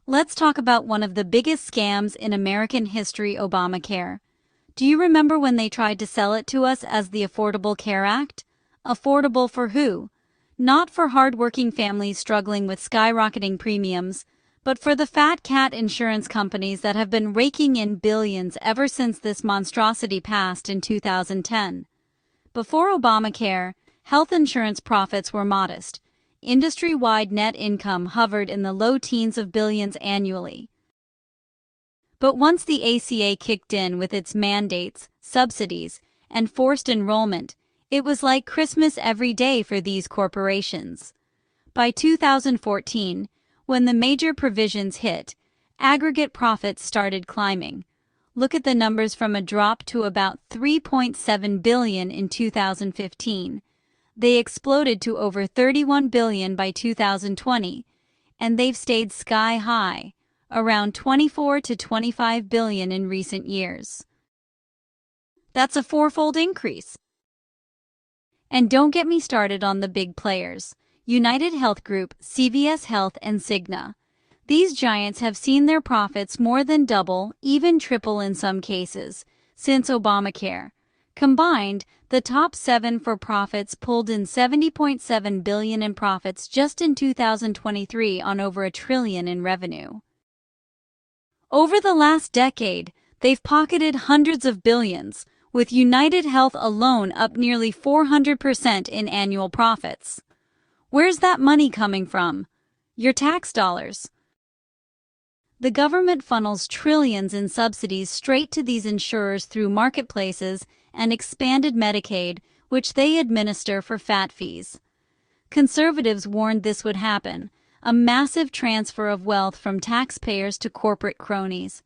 Let's talk about one of the biggest scams in American history, Obamacare. Do you remember when they tried to sell it to us as the Affordable Care Act? Affordable for who? Not for hardworking families struggling with skyrocketing premiums, but for the fat cat insurance companies that have been raking in billions ever since this monstrosity passed in 2010. Before Obamacare, health insurance profits were modest. Industry-wide net income hovered in the low teens of billions annually. But once the ACA kicked in with its mandates, subsidies, and forced enrollment, it was like Christmas every day for these corporations. By 2014, when the major provisions hit, aggregate profits started climbing. Look at the numbers from a drop to about $3.7 billion in 2015. They exploded to over $31 billion by 2020, and they've stayed sky high, around $24 to $25 billion in recent years. That's a fourfold increase. And don't get me started on the big players: United Health Group, CVS Health, and Cigna. These giants have seen their profits more than double, even triple in some cases, since Obamacare. Combined, the top 7 for-profits pulled in $70.7 billion in profits just in 2023 on over $1 trillion in revenue. Over the last decade, they've pocketed hundreds of billions, with United Health alone up nearly 400% in annual profits. Where's that money coming from? Your tax dollars. The government funnels trillions in subsidies straight to these insurers through marketplaces and expanded Medicaid, which they administer for fat fees. Conservatives warned this would happen: a massive transfer of wealth from taxpayers to corporate cronies.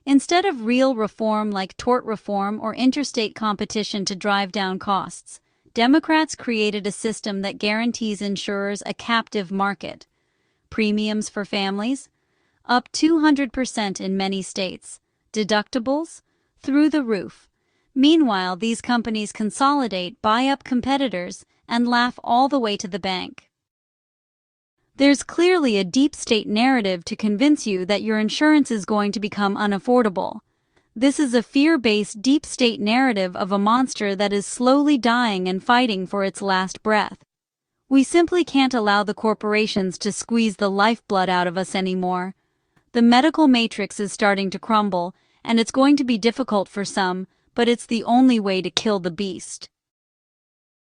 Instead of real reform like tort reform or interstate competition to drive down costs, Democrats created a system that guarantees insurers a captive market. Premiums for families? Up 200% in many states. Deductibles? Through the roof. Meanwhile, these companies consolidate, buy up competitors, and laugh all the way to the bank. There's clearly a deep state narrative to convince you that your insurance is going to become unaffordable. This is a fear-based deep state narrative of a monster that is slowly dying and fighting for its last breath. We simply can't allow the corporations to squeeze the lifeblood out of us anymore. The medical matrix is starting to crumble, and it's going to be difficult for some, but it's the only way to kill the beast.